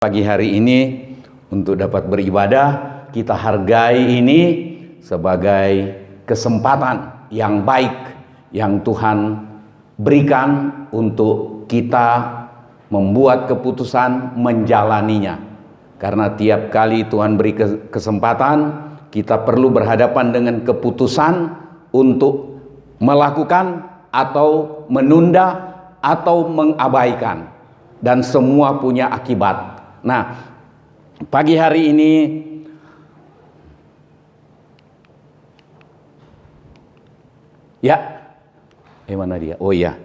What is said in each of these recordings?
Pagi hari ini untuk dapat beribadah, kita hargai ini sebagai kesempatan yang baik yang Tuhan berikan untuk kita membuat keputusan menjalaninya. Karena tiap kali Tuhan beri kesempatan, kita perlu berhadapan dengan keputusan untuk melakukan atau menunda atau mengabaikan, dan semua punya akibat. Nah, pagi hari ini mana dia? Oh iya.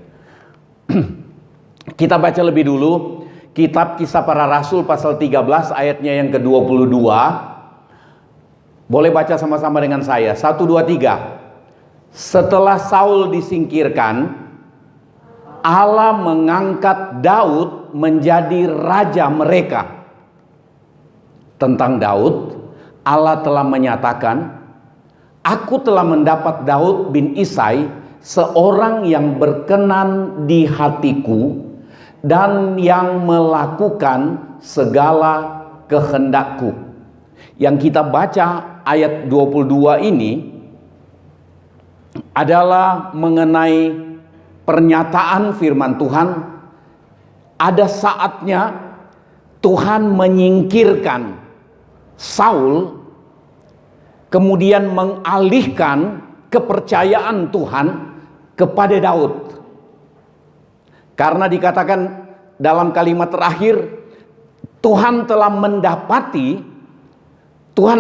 Kita baca lebih dulu kitab Kisah Para Rasul pasal 13 ayatnya yang ke-22. Boleh baca sama-sama dengan saya. 1, 2, 3. Setelah Saul disingkirkan, Allah mengangkat Daud menjadi raja mereka. Tentang Daud, Allah telah menyatakan, "Aku telah mendapat Daud bin Isai, seorang yang berkenan di hatiku dan yang melakukan segala kehendakku." Yang kita baca ayat 22 ini adalah mengenai pernyataan firman Tuhan. Ada saatnya Tuhan menyingkirkan Saul, kemudian mengalihkan kepercayaan Tuhan kepada Daud. Karena dikatakan dalam kalimat terakhir, Tuhan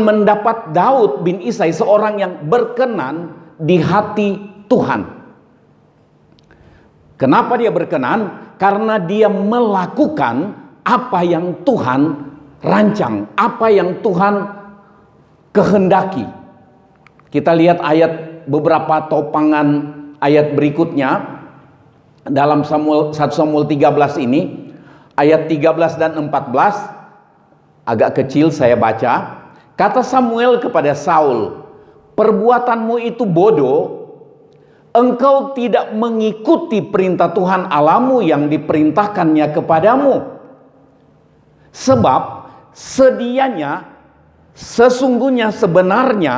mendapat Daud bin Isai, seorang yang berkenan di hati Tuhan. Kenapa dia berkenan? Karena dia melakukan apa yang Tuhan rancang, apa yang Tuhan kehendaki. Kita lihat beberapa topangan ayat berikutnya dalam 1 Samuel 13 ini, ayat 13 dan 14, agak kecil saya baca. Kata Samuel kepada Saul, "Perbuatanmu itu bodoh. Engkau tidak mengikuti perintah Tuhan Allahmu yang diperintahkannya kepadamu. Sebab sesungguhnya sebenarnya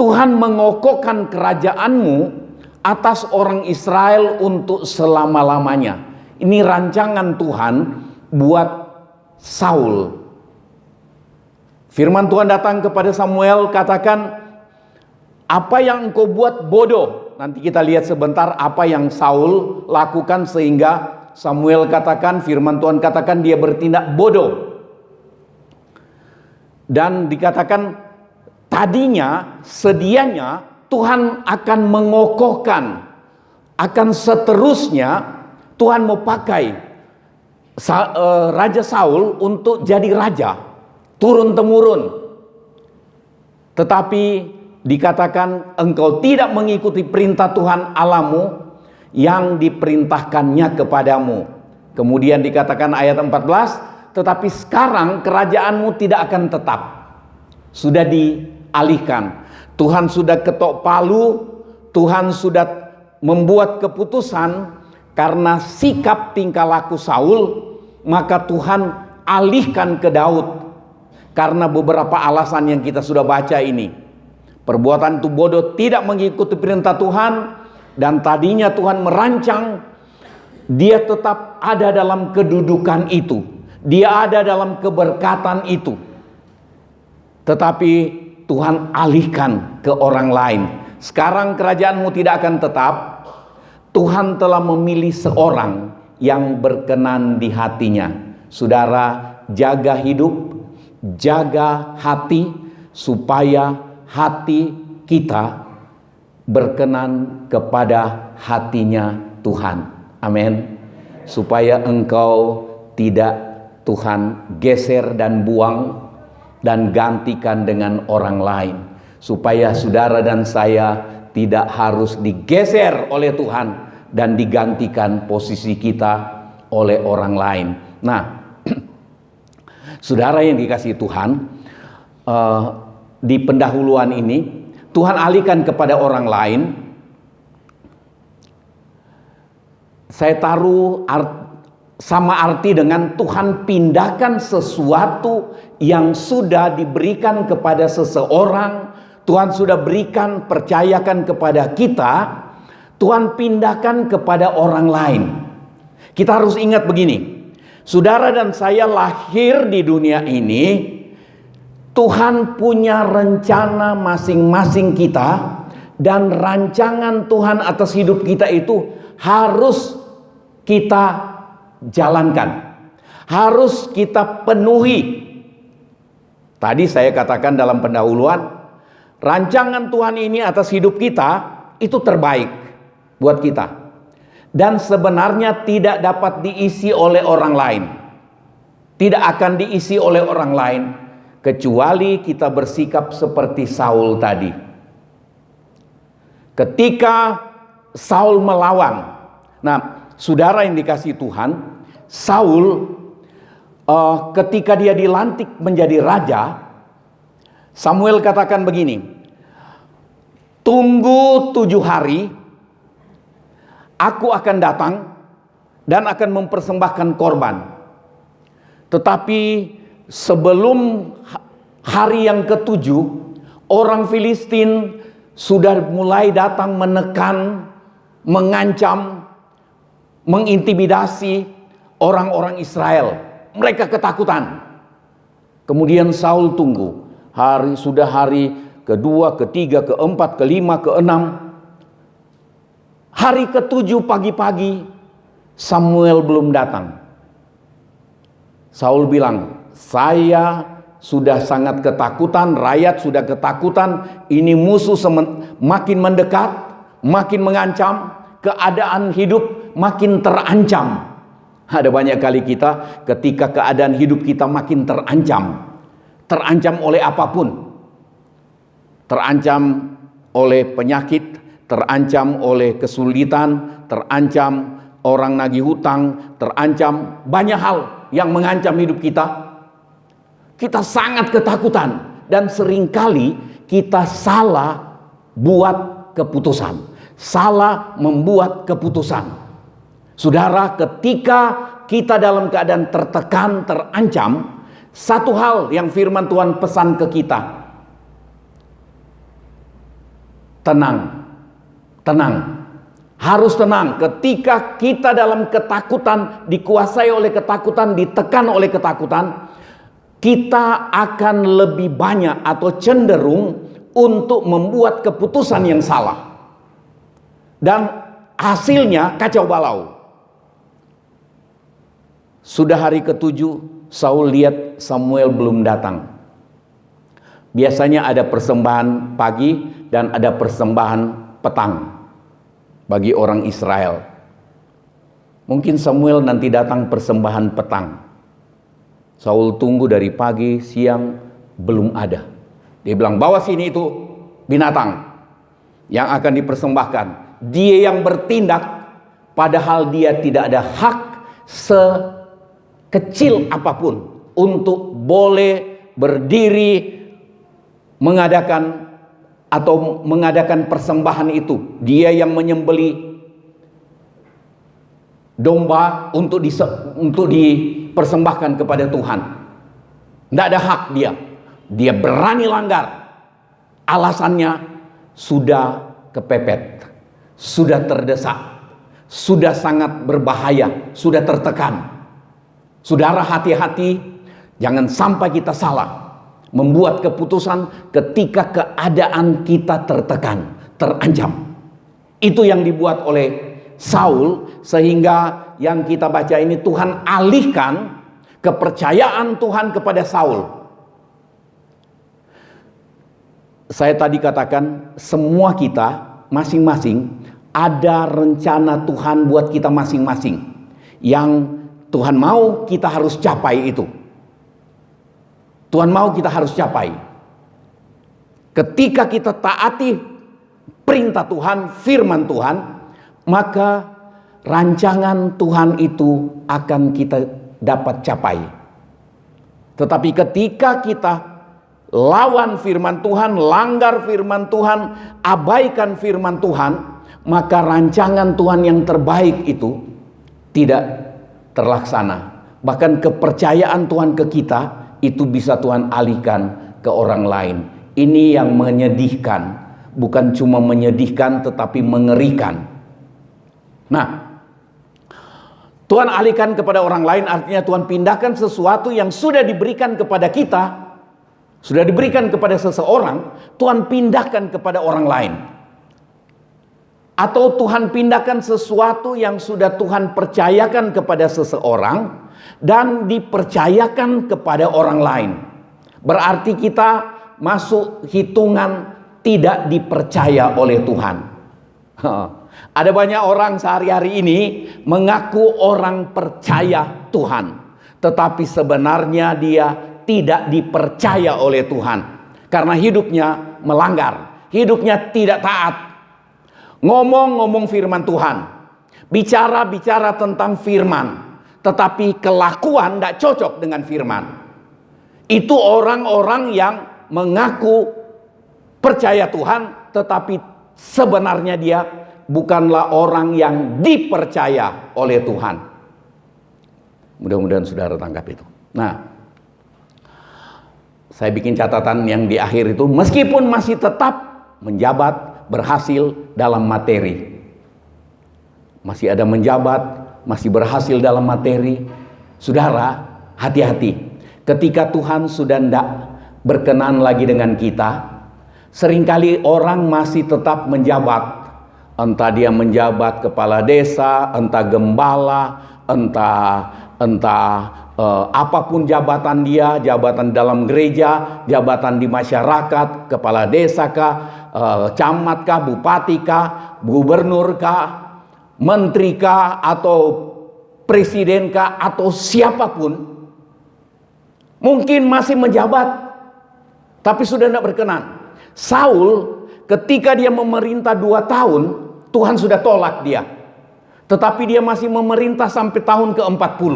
Tuhan mengokohkan kerajaanmu atas orang Israel untuk selama-lamanya." Ini rancangan Tuhan buat Saul. Firman Tuhan datang kepada Samuel, katakan, "Apa yang engkau buat bodoh." Nanti kita lihat sebentar apa yang Saul lakukan sehingga Samuel katakan, firman Tuhan katakan dia bertindak bodoh. Dan dikatakan sedianya Tuhan akan mengokohkan, akan seterusnya Tuhan mau pakai Raja Saul untuk jadi raja turun-temurun. Tetapi dikatakan engkau tidak mengikuti perintah Tuhan Allahmu yang diperintahkannya kepadamu. Kemudian dikatakan ayat 14, "Tetapi sekarang kerajaanmu tidak akan tetap." Sudah dialihkan. Tuhan sudah ketok palu, Tuhan sudah membuat keputusan karena sikap tingkah laku Saul, maka Tuhan alihkan ke Daud. Karena beberapa alasan yang kita sudah baca ini. Perbuatan itu bodoh, tidak mengikuti perintah Tuhan, dan tadinya Tuhan merancang dia tetap ada dalam kedudukan itu, dia ada dalam keberkatan itu, tetapi Tuhan alihkan ke orang lain. Sekarang kerajaanmu tidak akan tetap. Tuhan telah memilih seorang yang berkenan di hatinya. Saudara, jaga hidup, jaga hati, supaya hati kita berkenan kepada hatinya Tuhan. Amin. Supaya engkau tidak Tuhan geser dan buang dan gantikan dengan orang lain. Supaya saudara dan saya tidak harus digeser oleh Tuhan dan digantikan posisi kita oleh orang lain. Nah, saudara yang dikasihi Tuhan, di pendahuluan ini Tuhan alihkan kepada orang lain. Saya taruh sama arti dengan Tuhan pindahkan sesuatu yang sudah diberikan kepada seseorang, Tuhan sudah berikan, percayakan kepada kita, Tuhan pindahkan kepada orang lain. Kita harus ingat begini, saudara dan saya lahir di dunia ini, Tuhan punya rencana masing-masing kita, dan rancangan Tuhan atas hidup kita itu harus kita jalankan, harus kita penuhi. Tadi saya katakan dalam pendahuluan, rancangan Tuhan ini atas hidup kita itu terbaik buat kita, dan sebenarnya tidak dapat diisi oleh orang lain, tidak akan diisi oleh orang lain kecuali kita bersikap seperti Saul tadi. Ketika Saul melawan, nah saudara yang dikasihi Tuhan, Saul ketika dia dilantik menjadi raja, Samuel katakan begini, tunggu 7 hari, aku akan datang dan akan mempersembahkan korban. Tetapi sebelum hari yang ke-7, orang Filistin sudah mulai datang menekan, mengancam, mengintimidasi orang-orang Israel. Mereka ketakutan. Kemudian Saul tunggu. Sudah hari ke-2, ke-3, ke-4, ke-5, ke-6. Hari ke-7 pagi-pagi Samuel belum datang. Saul bilang, saya sudah sangat ketakutan, rakyat sudah ketakutan, ini musuh makin mendekat, makin mengancam, keadaan hidup makin terancam. Ada banyak kali kita ketika keadaan hidup kita makin terancam oleh apapun, terancam oleh penyakit, terancam oleh kesulitan, terancam orang nagih hutang, terancam banyak hal yang mengancam hidup kita. Kita sangat ketakutan dan seringkali kita salah buat keputusan, salah membuat keputusan. Saudara, ketika kita dalam keadaan tertekan, terancam, satu hal yang firman Tuhan pesan ke kita, tenang, harus tenang. Ketika kita dalam ketakutan, dikuasai oleh ketakutan, ditekan oleh ketakutan, kita akan lebih banyak atau cenderung untuk membuat keputusan yang salah. Dan hasilnya kacau balau. Sudah hari ke-7, Saul lihat Samuel belum datang. Biasanya ada persembahan pagi dan ada persembahan petang bagi orang Israel. Mungkin Samuel nanti datang persembahan petang. Saul tunggu dari pagi, siang, belum ada. Dia bilang, bawa sini itu binatang yang akan dipersembahkan. Dia yang bertindak, padahal dia tidak ada hak sekecil apapun untuk boleh berdiri mengadakan persembahan itu. Dia yang menyembeli domba untuk dipersembahkan kepada Tuhan. Tidak ada hak dia. Dia berani langgar. Alasannya sudah kepepet, sudah terdesak, sudah sangat berbahaya, sudah tertekan. Saudara, hati-hati, jangan sampai kita salah membuat keputusan ketika keadaan kita tertekan, terancam. Itu yang dibuat oleh Saul, sehingga yang kita baca ini Tuhan alihkan kepercayaan Tuhan kepada Saul. Saya tadi katakan semua kita masing-masing ada rencana Tuhan buat kita masing-masing. Yang Tuhan mau kita harus capai itu. Tuhan mau kita harus capai. Ketika kita taati perintah Tuhan, firman Tuhan, maka rancangan Tuhan itu akan kita dapat capai. Tetapi ketika kita lawan firman Tuhan, langgar firman Tuhan, abaikan firman Tuhan, maka rancangan Tuhan yang terbaik itu tidak terlaksana. Bahkan kepercayaan Tuhan ke kita itu bisa Tuhan alihkan ke orang lain. Ini yang menyedihkan, bukan cuma menyedihkan tetapi mengerikan. Nah, Tuhan alihkan kepada orang lain artinya Tuhan pindahkan sesuatu yang sudah diberikan kepada kita, sudah diberikan kepada seseorang, Tuhan pindahkan kepada orang lain. Atau Tuhan pindahkan sesuatu yang sudah Tuhan percayakan kepada seseorang dan dipercayakan kepada orang lain. Berarti kita masuk hitungan tidak dipercaya oleh Tuhan. Ada banyak orang sehari-hari ini mengaku orang percaya Tuhan, tetapi sebenarnya dia tidak dipercaya oleh Tuhan karena hidupnya melanggar, hidupnya tidak taat. Ngomong-ngomong firman Tuhan, bicara-bicara tentang firman, tetapi kelakuan tidak cocok dengan firman. Itu orang-orang yang mengaku percaya Tuhan, tetapi sebenarnya dia bukanlah orang yang dipercaya oleh Tuhan. Mudah-mudahan saudara tangkap itu. Nah, saya bikin catatan yang di akhir itu, meskipun masih tetap menjabat, berhasil dalam materi. Masih ada menjabat, masih berhasil dalam materi. Saudara, hati-hati. Ketika Tuhan sudah tidak berkenan lagi dengan kita, seringkali orang masih tetap menjabat. Entah dia menjabat kepala desa, entah gembala, entah apapun jabatan dia, jabatan dalam gereja, jabatan di masyarakat, kepala desa kah, camat kah, bupati kah, gubernur kah, menteri kah, atau presiden kah, atau siapapun, mungkin masih menjabat, tapi sudah tidak berkenan. Saul ketika dia memerintah 2 tahun, Tuhan sudah tolak dia. Tetapi dia masih memerintah sampai tahun ke-40.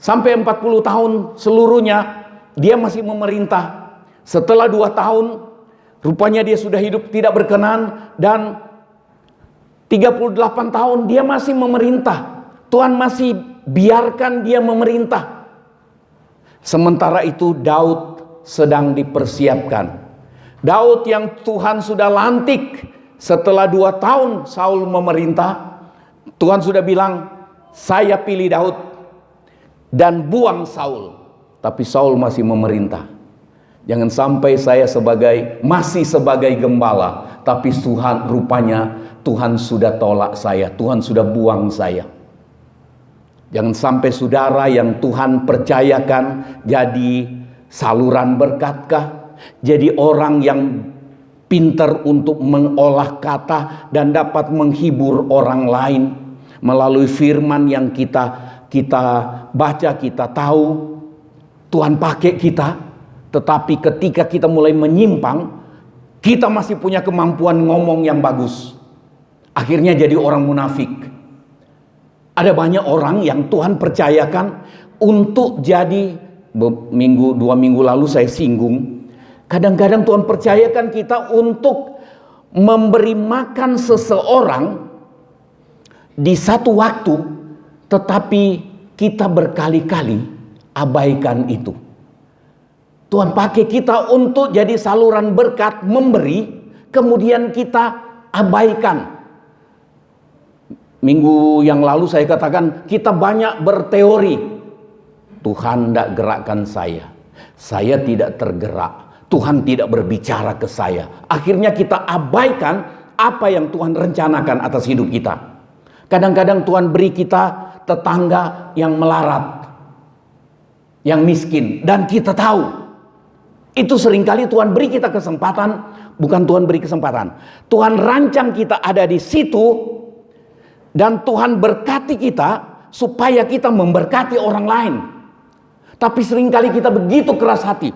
Sampai 40 tahun seluruhnya dia masih memerintah. Setelah 2 tahun, rupanya dia sudah hidup tidak berkenan. Dan 38 tahun dia masih memerintah. Tuhan masih biarkan dia memerintah. Sementara itu Daud sedang dipersiapkan. Daud yang Tuhan sudah lantik setelah 2 tahun Saul memerintah, Tuhan sudah bilang, saya pilih Daud dan buang Saul. Tapi Saul masih memerintah. Jangan sampai saya masih sebagai gembala, tapi rupanya Tuhan sudah tolak saya, Tuhan sudah buang saya. Jangan sampai saudara yang Tuhan percayakan jadi saluran berkatkah, jadi orang yang pintar untuk mengolah kata dan dapat menghibur orang lain melalui firman yang kita baca, kita tahu Tuhan pakai kita. Tetapi ketika kita mulai menyimpang, kita masih punya kemampuan ngomong yang bagus, akhirnya jadi orang munafik. Ada banyak orang yang Tuhan percayakan untuk jadi, 2 minggu lalu saya singgung, kadang-kadang Tuhan percayakan kita untuk memberi makan seseorang di satu waktu, tetapi kita berkali-kali abaikan itu. Tuhan pakai kita untuk jadi saluran berkat, memberi, kemudian kita abaikan. Minggu yang lalu saya katakan kita banyak berteori. Tuhan tidak gerakkan saya tidak tergerak, Tuhan tidak berbicara ke saya. Akhirnya kita abaikan apa yang Tuhan rencanakan atas hidup kita. Kadang-kadang Tuhan beri kita tetangga yang melarat, yang miskin, dan kita tahu itu seringkali Tuhan beri kita kesempatan. Bukan Tuhan beri kesempatan, Tuhan rancang kita ada di situ, dan Tuhan berkati kita supaya kita memberkati orang lain. Tapi seringkali kita begitu keras hati,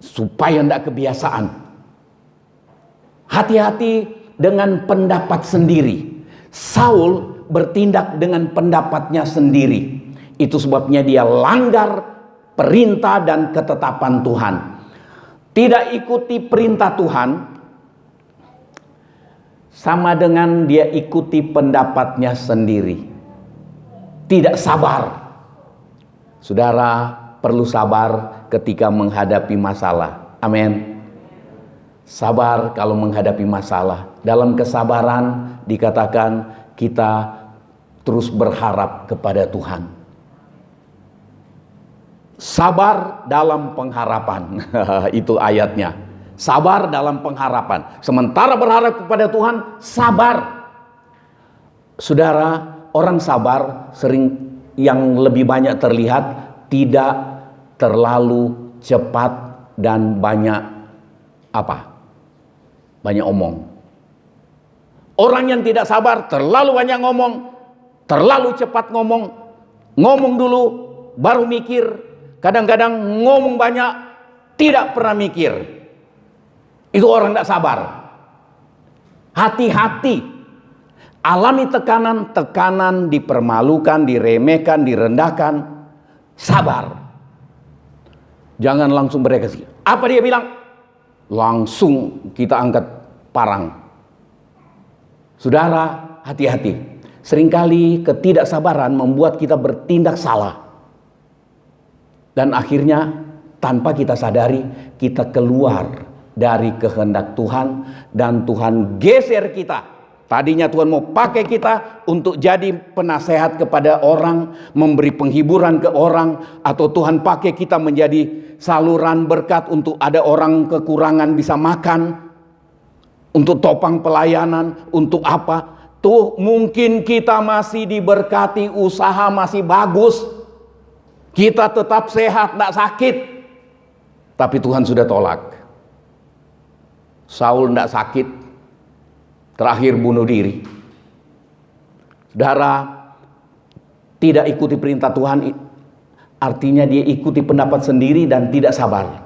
supaya tidak kebiasaan. Hati-hati dengan pendapat sendiri. Saul bertindak dengan pendapatnya sendiri. Itu sebabnya dia langgar perintah dan ketetapan Tuhan. Tidak ikuti perintah Tuhan. sama dengan dia ikuti pendapatnya sendiri. Tidak sabar. Saudara perlu sabar ketika menghadapi masalah. Amin. Sabar kalau menghadapi masalah. Dalam kesabaran dikatakan kita terus berharap kepada Tuhan. Sabar dalam pengharapan. Itu ayatnya. Sabar dalam pengharapan. Sementara berharap kepada Tuhan, sabar. Saudara, orang sabar sering yang lebih banyak terlihat tidak terlalu cepat dan banyak banyak omong. Orang yang tidak sabar terlalu banyak ngomong, terlalu cepat ngomong. Ngomong dulu baru mikir. Kadang-kadang ngomong banyak tidak pernah mikir. Itu orang tidak sabar. Hati-hati. Alami tekanan, dipermalukan, diremehkan, direndahkan. Sabar. Jangan langsung bereaksi. Apa dia bilang? Langsung kita angkat parang. Saudara, hati-hati. Seringkali ketidaksabaran membuat kita bertindak salah. Dan akhirnya tanpa kita sadari, kita keluar dari kehendak Tuhan. Dan Tuhan geser kita. Tadinya Tuhan mau pakai kita untuk jadi penasehat kepada orang, memberi penghiburan ke orang, atau Tuhan pakai kita menjadi saluran berkat untuk ada orang kekurangan bisa makan, untuk topang pelayanan, untuk apa? Tuh mungkin kita masih diberkati, usaha masih bagus, kita tetap sehat, tidak sakit, tapi Tuhan sudah tolak. Saul tidak sakit, terakhir bunuh diri. Saudara, tidak ikuti perintah Tuhan artinya dia ikuti pendapat sendiri dan tidak sabar.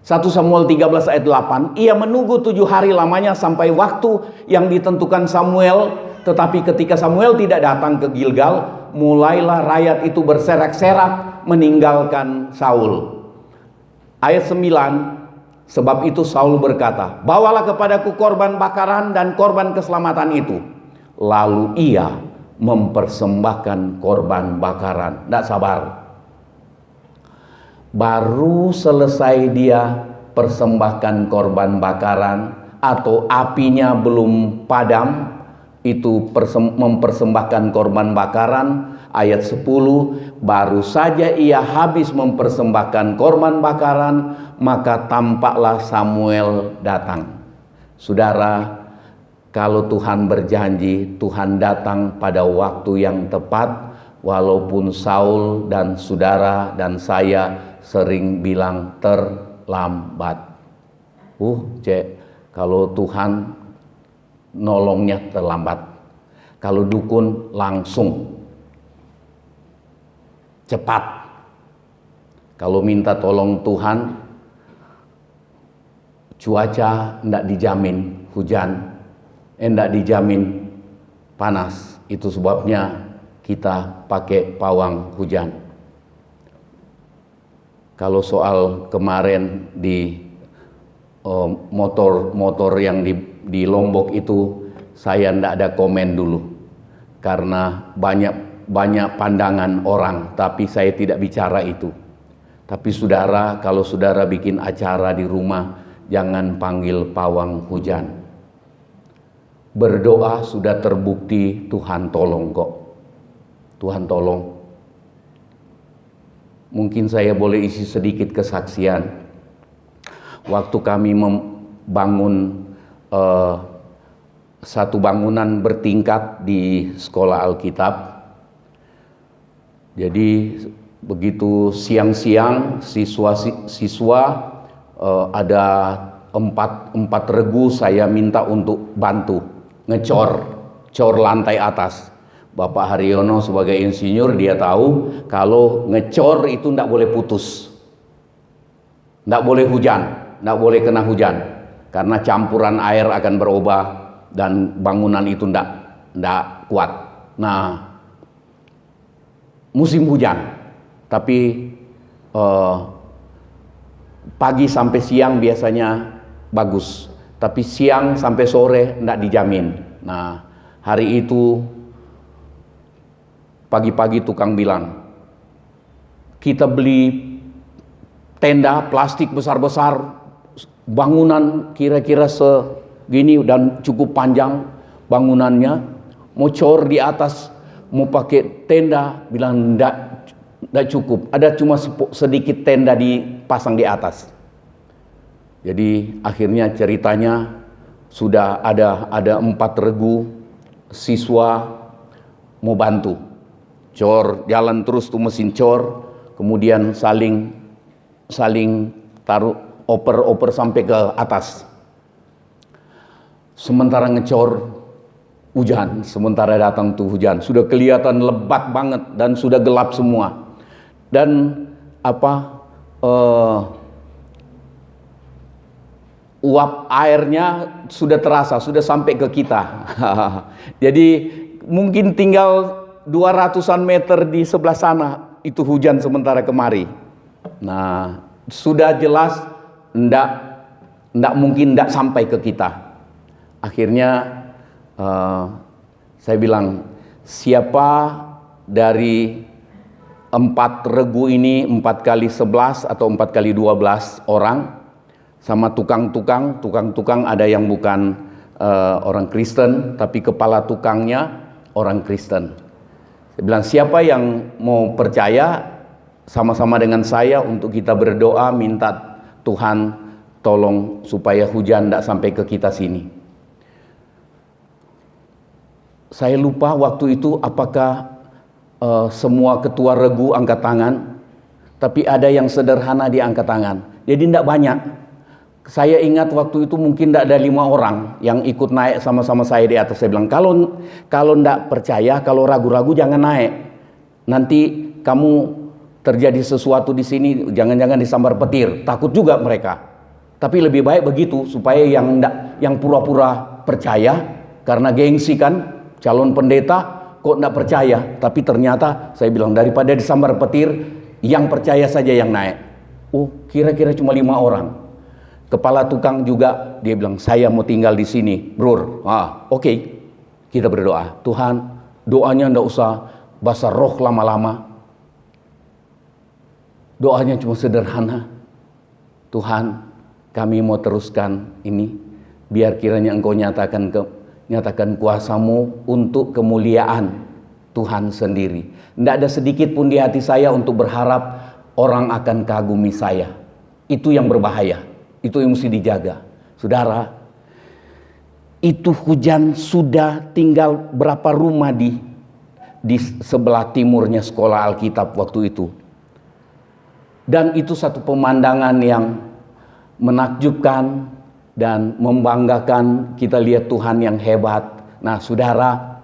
1 Samuel 13 ayat 8, ia menunggu 7 hari lamanya sampai waktu yang ditentukan Samuel. Tetapi ketika Samuel tidak datang ke Gilgal, mulailah rakyat itu berserak-serak meninggalkan Saul. Ayat 9, sebab itu Saul berkata, bawalah kepadaku korban bakaran dan korban keselamatan itu. Lalu ia mempersembahkan korban bakaran. Tidak sabar. Baru selesai dia persembahkan korban bakaran atau apinya belum padam, itu mempersembahkan korban bakaran. Ayat 10, baru saja ia habis mempersembahkan korban bakaran, maka tampaklah Samuel datang. Saudara, kalau Tuhan berjanji, Tuhan datang pada waktu yang tepat. Walaupun Saul dan saudara dan saya sering bilang terlambat. Kalau Tuhan nolongnya terlambat. Kalau dukun langsung cepat. Kalau minta tolong Tuhan, cuaca tidak dijamin hujan, tidak dijamin panas. Itu sebabnya kita pakai pawang hujan. Kalau soal kemarin di motor yang di Lombok itu, saya tidak ada komen dulu karena banyak pandangan orang, tapi saya tidak bicara itu. Tapi saudara, kalau saudara bikin acara di rumah, jangan panggil pawang hujan. Berdoa sudah terbukti Tuhan tolong kok. Tuhan tolong. Mungkin saya boleh isi sedikit kesaksian. Waktu kami membangun satu bangunan bertingkat di sekolah Alkitab. Jadi begitu siang-siang siswa ada empat regu, saya minta untuk bantu ngecor lantai atas. Bapak Haryono sebagai insinyur, dia tahu kalau ngecor itu tidak boleh putus, tidak boleh hujan, tidak boleh kena hujan, karena campuran air akan berubah dan bangunan itu tidak kuat. Nah, musim hujan, tapi pagi sampai siang biasanya bagus. Tapi siang sampai sore tidak dijamin. Nah, hari itu pagi-pagi tukang bilang, kita beli tenda plastik besar-besar, bangunan kira-kira segini dan cukup panjang bangunannya, mau cor di atas, mau pakai tenda, bilang tidak cukup, ada cuma sedikit tenda dipasang di atas. Jadi akhirnya ceritanya sudah ada 4 regu siswa mau bantu cor, jalan terus tuh mesin cor, kemudian saling taruh oper sampai ke atas. Sementara ngecor hujan, sementara datang tuh hujan, sudah kelihatan lebat banget dan sudah gelap semua. Dan uap airnya sudah terasa, sudah sampai ke kita. Jadi mungkin tinggal 200-an meter di sebelah sana itu hujan sementara kemari. Nah, sudah jelas ndak mungkin ndak sampai ke kita. Akhirnya saya bilang, siapa dari 4 regu ini, 4 kali 11 atau 4 kali 12 orang, sama tukang-tukang ada yang bukan orang Kristen, tapi kepala tukangnya orang Kristen. Saya bilang, siapa yang mau percaya sama-sama dengan saya untuk kita berdoa minta Tuhan tolong supaya hujan tidak sampai ke kita sini. Saya lupa waktu itu apakah semua ketua regu angkat tangan, tapi ada yang sederhana di angkat tangan. Jadi tidak banyak. Saya ingat waktu itu mungkin tidak ada 5 orang yang ikut naik sama-sama saya di atas. Saya bilang, kalau tidak percaya, kalau ragu-ragu jangan naik. Nanti kamu terjadi sesuatu di sini, jangan-jangan disambar petir. Takut juga mereka. Tapi lebih baik begitu supaya yang pura-pura percaya, karena gengsi kan, calon pendeta kok tidak percaya. Tapi ternyata saya bilang, daripada disambar petir, yang percaya saja yang naik. Oh, kira-kira cuma 5 orang. Kepala tukang juga, dia bilang, saya mau tinggal di sini, bro. Oke. Kita berdoa, Tuhan, doanya tidak usah basa roh lama-lama. Doanya cuma sederhana. Tuhan, kami mau teruskan ini, biar kiranya Engkau nyatakan kuasa-Mu untuk kemuliaan Tuhan sendiri. Tidak ada sedikit pun di hati saya untuk berharap orang akan kagumi saya. Itu yang berbahaya. Itu yang mesti dijaga. Saudara, itu hujan sudah tinggal berapa rumah di sebelah timurnya sekolah Alkitab waktu itu. Dan itu satu pemandangan yang menakjubkan dan membanggakan. Kita lihat Tuhan yang hebat. Nah, saudara,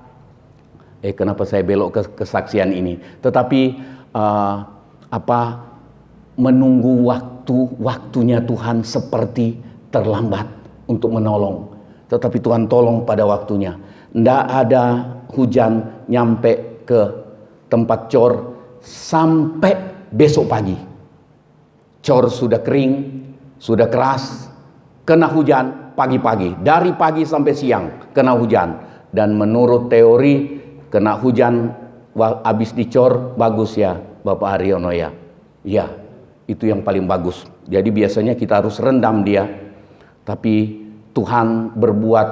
kenapa saya belok ke kesaksian ini? Tetapi menunggu waktunya Tuhan seperti terlambat untuk menolong. Tetapi Tuhan tolong pada waktunya. Tidak ada hujan nyampe ke tempat cor sampai besok pagi. Cor sudah kering, sudah keras, kena hujan pagi-pagi. Dari pagi sampai siang kena hujan. Dan menurut teori, kena hujan habis dicor bagus ya Bapak Haryono ya. Ya, itu yang paling bagus. Jadi biasanya kita harus rendam dia. Tapi Tuhan berbuat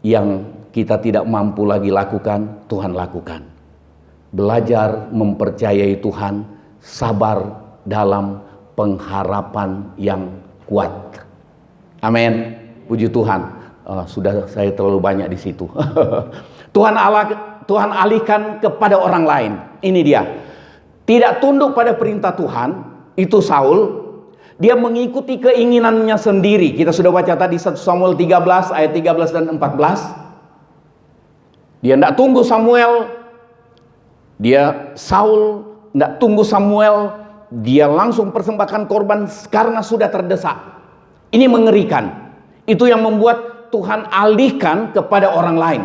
yang kita tidak mampu lagi lakukan, Tuhan lakukan. Belajar mempercayai Tuhan, sabar dalam pengharapan yang kuat. Amin. Puji Tuhan. Sudah saya terlalu banyak di situ. Tuhan alihkan kepada orang lain. Ini dia. Tidak tunduk pada perintah Tuhan. Itu Saul, dia mengikuti keinginannya sendiri. Kita sudah baca tadi 1 Samuel 13 ayat 13 dan 14. Dia tidak tunggu Samuel. Saul tidak tunggu Samuel. Dia langsung persembahkan korban karena sudah terdesak. Ini mengerikan. Itu yang membuat Tuhan alihkan kepada orang lain.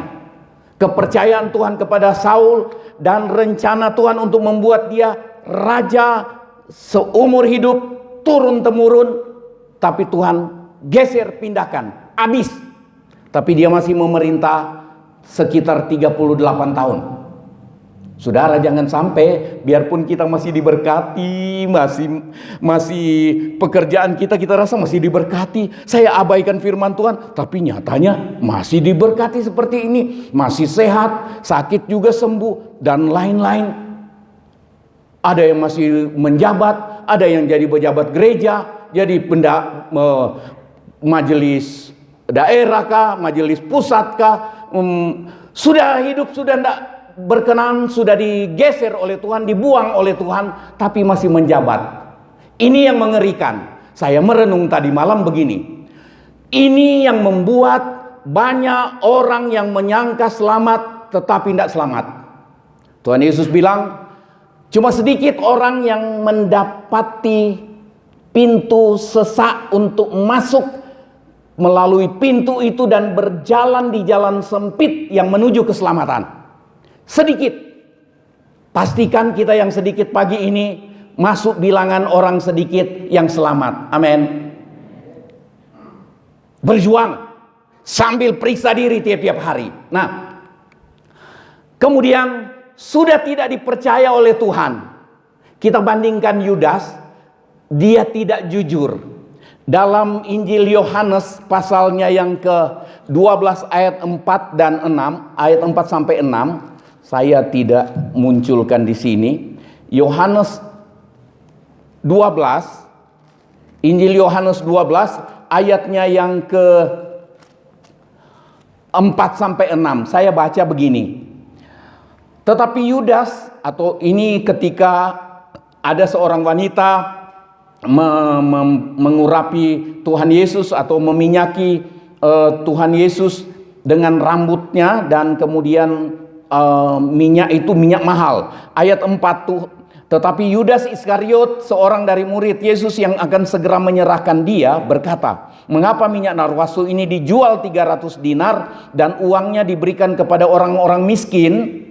Kepercayaan Tuhan kepada Saul dan rencana Tuhan untuk membuat dia raja seumur hidup turun-temurun, tapi Tuhan geser, pindahkan, habis. Tapi dia masih memerintah sekitar 38 tahun. Saudara, jangan sampai biarpun kita masih diberkati, masih pekerjaan kita rasa masih diberkati, saya abaikan firman Tuhan, tapi nyatanya masih diberkati seperti ini, masih sehat, sakit juga sembuh, dan lain-lain. Ada yang masih menjabat, ada yang jadi pejabat gereja, jadi majelis daerah kah, majelis pusat kah, sudah hidup, sudah tidak berkenan, sudah digeser oleh Tuhan, dibuang oleh Tuhan, tapi masih menjabat. Ini yang mengerikan. Saya merenung tadi malam begini. Ini yang membuat banyak orang yang menyangka selamat tetapi tidak selamat. Tuhan Yesus bilang, cuma sedikit orang yang mendapati pintu sesak untuk masuk melalui pintu itu dan berjalan di jalan sempit yang menuju keselamatan. Sedikit. Pastikan kita yang sedikit pagi ini masuk bilangan orang sedikit yang selamat. Amin. Berjuang sambil periksa diri tiap-tiap hari. Nah, kemudian sudah tidak dipercaya oleh Tuhan. Kita bandingkan Yudas, dia tidak jujur. Dalam Injil Yohanes pasalnya yang ke-12 ayat 4 dan 6, ayat 4 sampai 6, saya tidak munculkan di sini. Yohanes 12, Injil Yohanes 12 ayatnya yang ke-4 sampai 6. Saya baca begini. Tetapi Yudas, atau ini ketika ada seorang wanita mengurapi Tuhan Yesus atau meminyaki Tuhan Yesus dengan rambutnya, dan kemudian minyak itu minyak mahal. Ayat 4 tuh, tetapi Yudas Iskariot, seorang dari murid Yesus yang akan segera menyerahkan dia, berkata, mengapa minyak narwastu ini dijual 300 dinar dan uangnya diberikan kepada orang-orang miskin?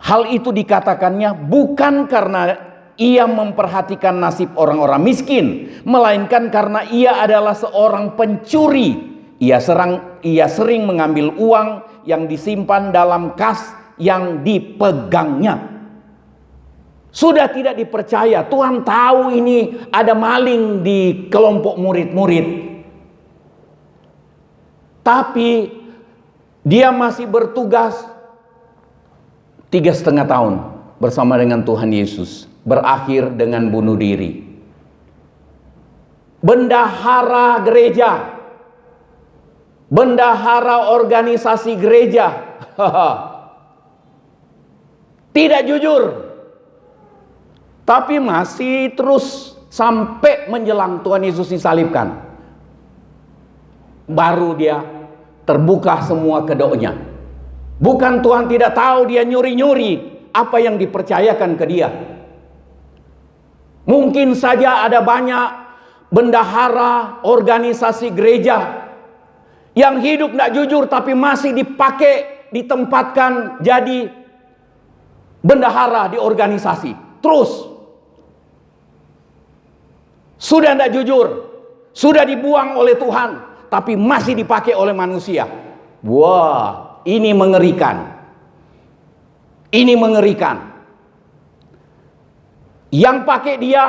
Hal itu dikatakannya bukan karena ia memperhatikan nasib orang-orang miskin, melainkan karena ia adalah seorang pencuri. Ia sering mengambil uang yang disimpan dalam kas yang dipegangnya. Sudah tidak dipercaya. Tuhan tahu ini ada maling di kelompok murid-murid, tapi dia masih bertugas 3,5 tahun bersama dengan Tuhan Yesus, berakhir dengan bunuh diri. Bendahara gereja, bendahara organisasi gereja, tidak jujur, tapi masih terus sampai menjelang Tuhan Yesus disalibkan, baru dia terbuka semua kedoknya. Bukan Tuhan tidak tahu dia nyuri-nyuri apa yang dipercayakan ke dia. Mungkin saja ada banyak bendahara organisasi gereja yang hidup tidak jujur tapi masih dipakai, ditempatkan jadi bendahara di organisasi. Terus sudah tidak jujur, sudah dibuang oleh Tuhan, tapi masih dipakai oleh manusia. Wah, ini mengerikan. Ini mengerikan. Yang pakai dia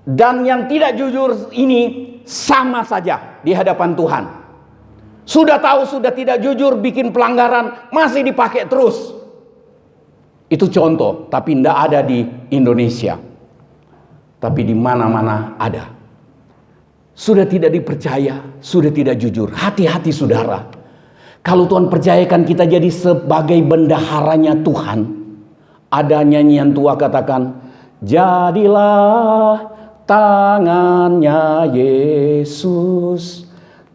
dan yang tidak jujur ini sama saja di hadapan Tuhan. Sudah tahu, sudah tidak jujur, bikin pelanggaran, masih dipakai terus. Itu contoh, tapi tidak ada di Indonesia. Tapi di mana-mana ada. Sudah tidak dipercaya, sudah tidak jujur. Hati-hati saudara. Kalau Tuhan percayakan kita jadi sebagai bendaharanya Tuhan, ada nyanyian tua katakan, jadilah tangannya Yesus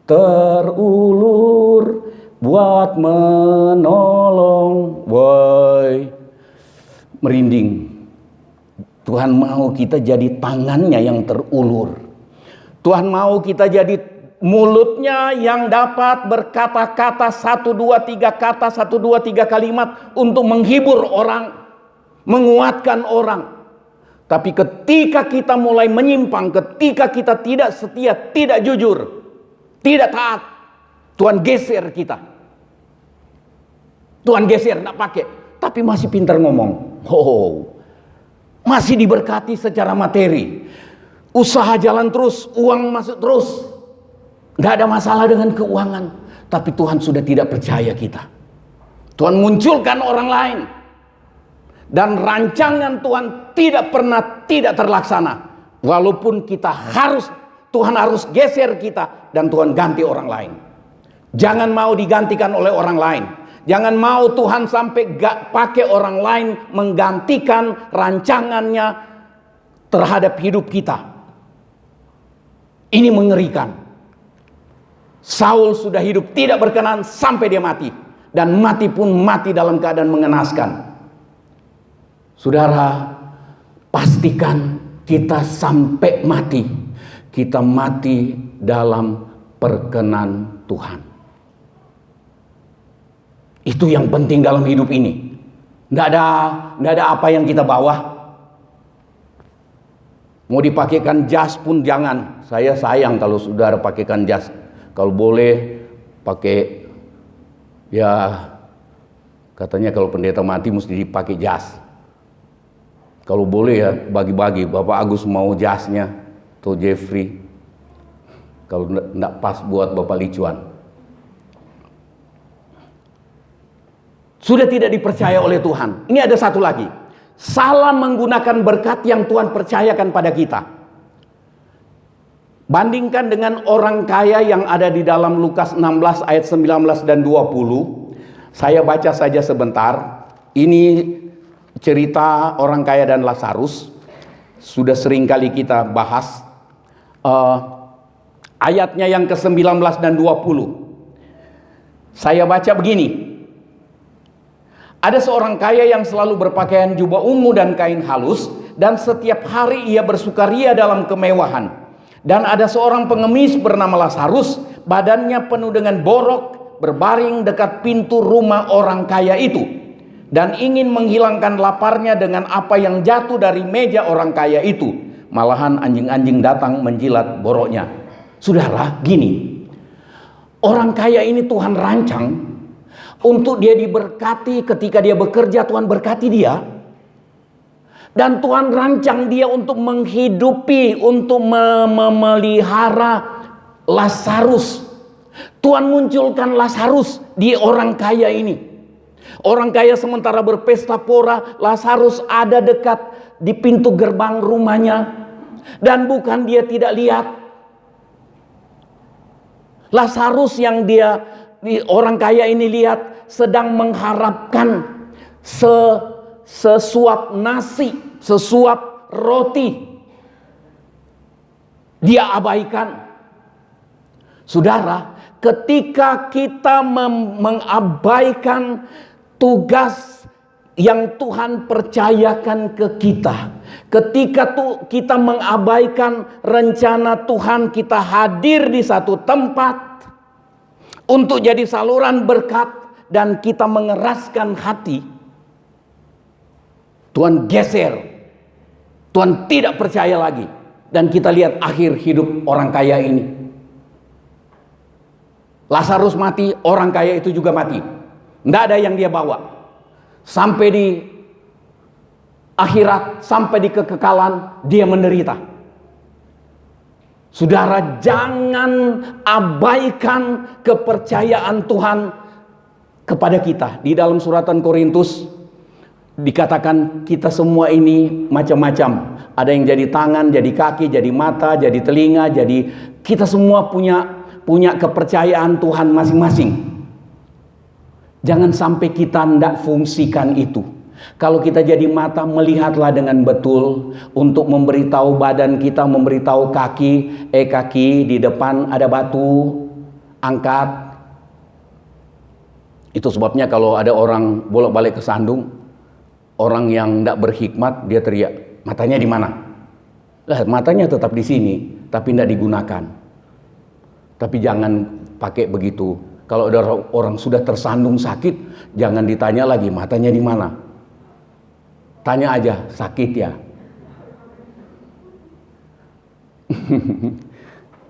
terulur buat menolong. Woi, merinding. Tuhan mau kita jadi tangannya yang terulur. Tuhan mau kita jadi mulutnya yang dapat berkata-kata 1, 2, 3 kata, 1, 2, 3 kalimat untuk menghibur orang, menguatkan orang. Tapi ketika kita mulai menyimpang, ketika kita tidak setia, tidak jujur, tidak taat, Tuhan geser kita. Tuhan geser, tidak pakai. Tapi masih pintar ngomong. Masih diberkati secara materi. Usaha jalan terus, uang masuk terus. Tidak ada masalah dengan keuangan. Tapi Tuhan sudah tidak percaya kita. Tuhan munculkan orang lain. Dan rancangan Tuhan tidak pernah tidak terlaksana. Walaupun Tuhan harus geser kita dan Tuhan ganti orang lain. Jangan mau digantikan oleh orang lain. Jangan mau Tuhan sampai gak pakai orang lain menggantikan rancangannya terhadap hidup kita. Ini mengerikan. Saul sudah hidup tidak berkenan sampai dia mati. Dan mati pun mati dalam keadaan mengenaskan. Saudara, pastikan kita sampai mati, kita mati dalam perkenan Tuhan. Itu yang penting dalam hidup ini. Tidak ada apa yang kita bawa. Mau dipakaikan jas pun jangan. Saya sayang kalau saudara pakaikan jas. Kalau boleh pakai, ya katanya kalau pendeta mati mesti dipakai jas. Kalau boleh ya bagi-bagi. Bapak Agus mau jasnya atau Jeffrey. Kalau tidak pas buat Bapak Licuan. Sudah tidak dipercaya oleh Tuhan. Ini ada satu lagi. Salah menggunakan berkat yang Tuhan percayakan pada kita. Bandingkan dengan orang kaya yang ada di dalam Lukas 16 ayat 19 dan 20. Saya baca saja sebentar. Ini cerita orang kaya dan Lazarus. Sudah sering kali kita bahas. Ayatnya yang ke-19 dan 20. Saya baca begini. Ada seorang kaya yang selalu berpakaian jubah ungu dan kain halus, dan setiap hari ia bersukaria dalam kemewahan. Dan ada seorang pengemis bernama Lazarus, badannya penuh dengan borok, berbaring dekat pintu rumah orang kaya itu, dan ingin menghilangkan laparnya dengan apa yang jatuh dari meja orang kaya itu. Malahan anjing-anjing datang menjilat boroknya. Saudara, gini, orang kaya ini Tuhan rancang untuk dia diberkati. Ketika dia bekerja, Tuhan berkati dia. Dan Tuhan rancang dia untuk menghidupi, untuk memelihara Lazarus. Tuhan munculkan Lazarus di orang kaya ini. Orang kaya sementara berpesta pora, Lazarus ada dekat di pintu gerbang rumahnya. Dan bukan dia tidak lihat. Lazarus yang orang kaya ini lihat sedang mengharapkan sesuap nasi, sesuap roti. Dia abaikan. Saudara, ketika kita mengabaikan tugas yang Tuhan percayakan ke kita, ketika kita mengabaikan rencana Tuhan, kita hadir di satu tempat untuk jadi saluran berkat, dan kita mengeraskan hati, Tuhan geser. Tuhan tidak percaya lagi. Dan kita lihat akhir hidup orang kaya ini. Lazarus mati, orang kaya itu juga mati. Tidak ada yang dia bawa. Sampai di akhirat, sampai di kekekalan, dia menderita. Saudara, jangan abaikan kepercayaan Tuhan kepada kita. Di dalam suratan Korintus dikatakan kita semua ini macam-macam. Ada yang jadi tangan, jadi kaki, jadi mata, jadi telinga, jadi kita semua punya kepercayaan Tuhan masing-masing. Jangan sampai kita tidak fungsikan itu. Kalau kita jadi mata, melihatlah dengan betul untuk memberitahu badan kita, memberitahu kaki, kaki di depan ada batu, angkat. Itu sebabnya kalau ada orang bolak-balik ke Sandung, orang yang tidak berhikmat, dia teriak, matanya di mana? Lah, matanya tetap di sini, tapi tidak digunakan. Tapi jangan pakai begitu. Kalau ada orang sudah tersandung sakit, jangan ditanya lagi matanya di mana. Tanya aja, sakit ya?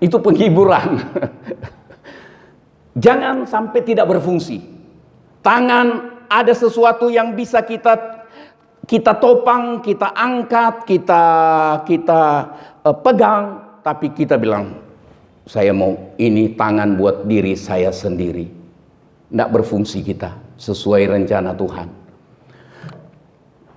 Itu penghiburan. Jangan sampai tidak berfungsi. Tangan ada sesuatu yang bisa kita topang, kita angkat, kita pegang, tapi kita bilang, saya mau ini tangan buat diri saya sendiri. Tidak berfungsi kita sesuai rencana Tuhan.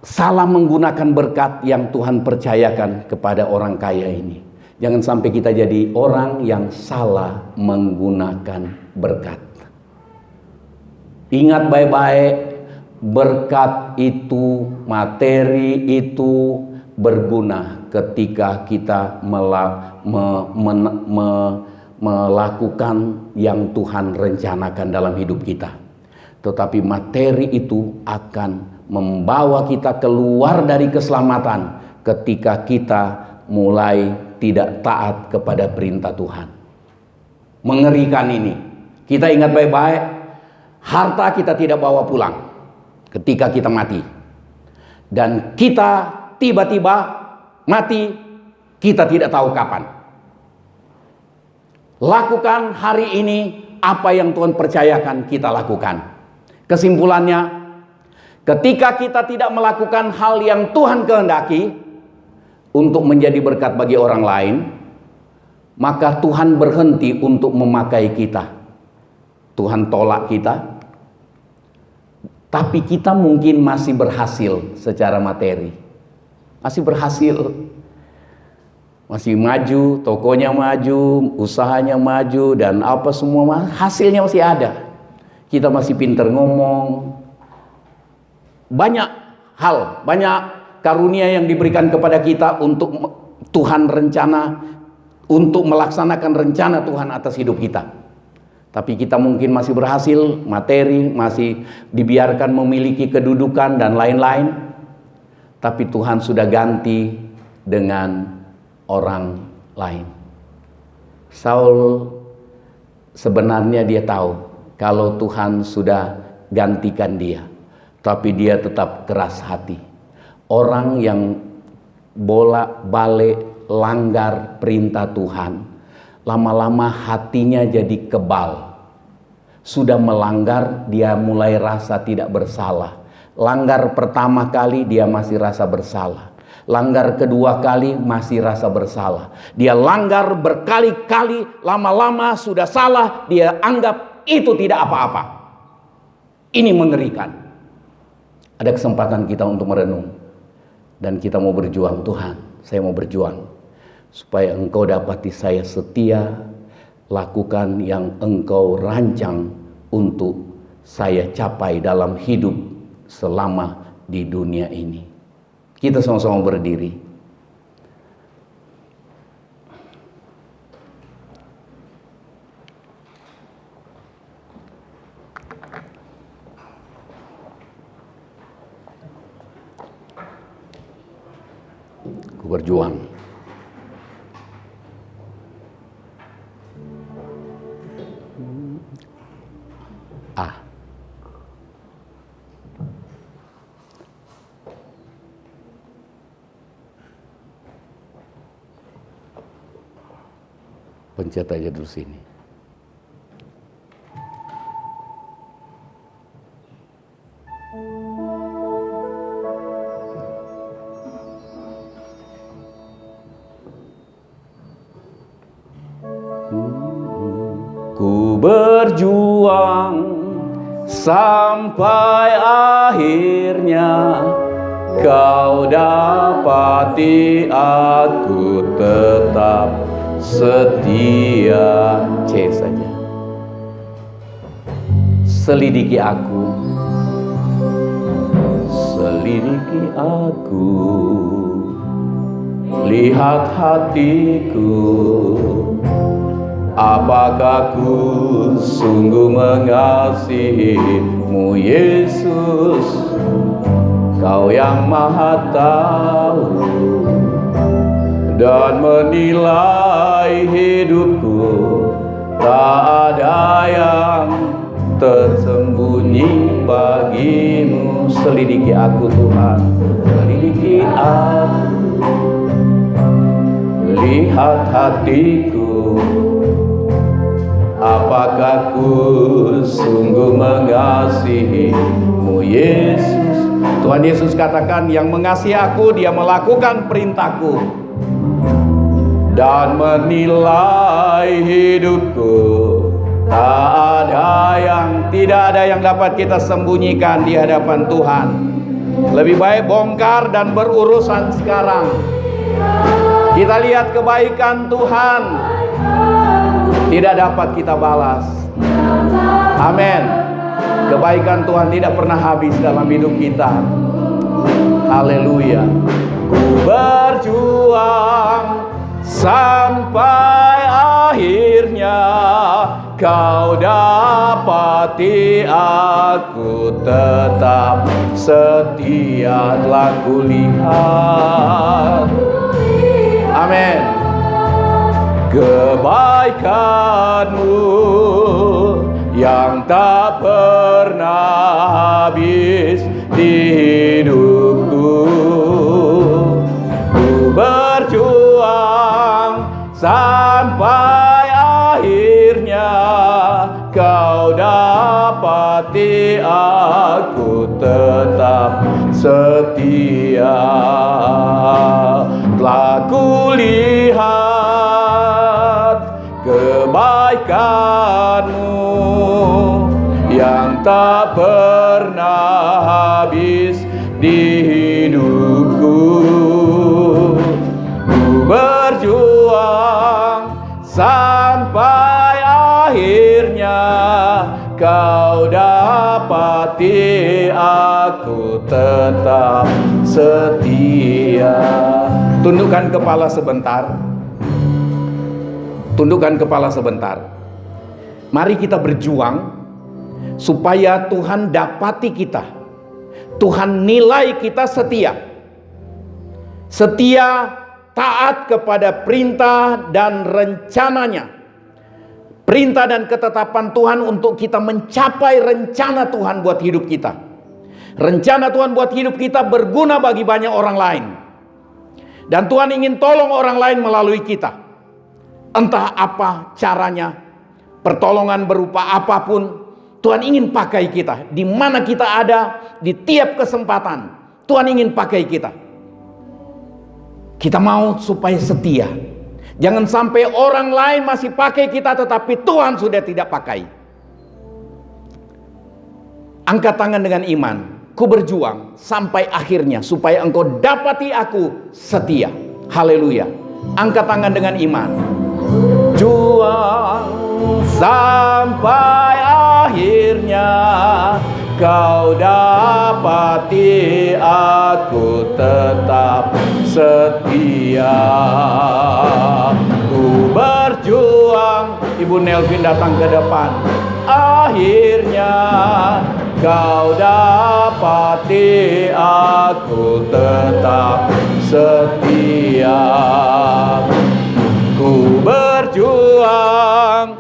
Salah menggunakan berkat yang Tuhan percayakan kepada orang kaya ini. Jangan sampai kita jadi orang yang salah menggunakan berkat. Ingat baik-baik, berkat itu, materi itu berguna ketika kita melakukan yang Tuhan rencanakan dalam hidup kita. Tetapi materi itu akan membawa kita keluar dari keselamatan ketika kita mulai tidak taat kepada perintah Tuhan. Mengerikan ini. Kita ingat baik-baik, harta kita tidak bawa pulang ketika kita mati. Dan kita tiba-tiba mati, kita tidak tahu kapan. Lakukan hari ini apa yang Tuhan percayakan kita lakukan. Kesimpulannya, ketika kita tidak melakukan hal yang Tuhan kehendaki untuk menjadi berkat bagi orang lain, maka Tuhan berhenti untuk memakai kita. Tuhan tolak kita, tapi kita mungkin masih berhasil secara materi. Masih berhasil. Masih maju, tokonya maju, usahanya maju, dan apa semua hasilnya masih ada. Kita masih pintar ngomong. Banyak hal, banyak karunia yang diberikan kepada kita untuk Tuhan rencana, untuk melaksanakan rencana Tuhan atas hidup kita. Tapi kita mungkin masih berhasil, materi masih dibiarkan memiliki kedudukan dan lain-lain. Tapi Tuhan sudah ganti dengan orang lain. Saul sebenarnya dia tahu kalau Tuhan sudah gantikan dia, tapi dia tetap keras hati. Orang yang bolak-balik langgar perintah Tuhan, lama-lama hatinya jadi kebal. Sudah melanggar, dia mulai rasa tidak bersalah. Langgar pertama kali dia masih rasa bersalah. Langgar kedua kali masih rasa bersalah. Dia langgar berkali-kali, lama-lama sudah salah, dia anggap itu tidak apa-apa. Ini mengerikan. Ada kesempatan kita untuk merenung. Dan kita mau berjuang, Tuhan, saya mau berjuang. Supaya Engkau dapati saya setia, lakukan yang Engkau rancang untuk saya capai dalam hidup selama di dunia ini. Kita sama-sama berdiri. Ku berjuang. Pencet aja dulu sini. Ku berjuang sampai akhirnya, kau dapati aku tetap setia. C saja. Selidiki aku, selidiki aku, lihat hatiku, apakah ku sungguh mengasihimu Yesus, Kau yang Maha Tahu dan menilai hidupku, tak ada yang tersembunyi bagimu. Selidiki aku Tuhan, selidiki aku, lihat hatiku, apakah ku sungguh mengasihi-Mu Yesus. Tuhan Yesus katakan, yang mengasihi aku, dia melakukan perintahku dan menilai hidupku. Tidak ada yang dapat kita sembunyikan di hadapan Tuhan. Lebih baik bongkar dan berurusan sekarang. Kita lihat kebaikan Tuhan, tidak dapat kita balas. Amin. Kebaikan Tuhan tidak pernah habis dalam hidup kita. Haleluya. Ku berjuang sampai akhirnya, Kau dapati aku tetap setia, telah kulihat. Amin. Kebaikan-Mu yang tak pernah habis di hidupku. Ku berjuang sampai akhirnya, Kau dapati aku tetap setia. Telah kulihat kebaikan-Mu yang tak pernah habis di hidupku. Ku berjuang sampai akhirnya, Kau dapati aku tetap setia. Tundukkan kepala sebentar. Tundukkan kepala sebentar. Mari kita berjuang supaya Tuhan dapati kita. Tuhan nilai kita setia. Setia, taat kepada perintah dan rencananya. Perintah dan ketetapan Tuhan untuk kita mencapai rencana Tuhan buat hidup kita. Rencana Tuhan buat hidup kita berguna bagi banyak orang lain. Dan Tuhan ingin tolong orang lain melalui kita. Entah apa caranya, pertolongan berupa apapun, Tuhan ingin pakai kita. Di mana kita ada, di tiap kesempatan, Tuhan ingin pakai kita. Kita mau supaya setia. Jangan sampai orang lain masih pakai kita, tetapi Tuhan sudah tidak pakai. Angkat tangan dengan iman. Ku berjuang sampai akhirnya supaya engkau dapati aku setia. Haleluya. Angkat tangan dengan iman. Juang sampai akhirnya, Kau dapati aku tetap setia. Ku berjuang. Ibu Nelvin datang ke depan. Akhirnya Kau dapati aku tetap setia. Ku berjuang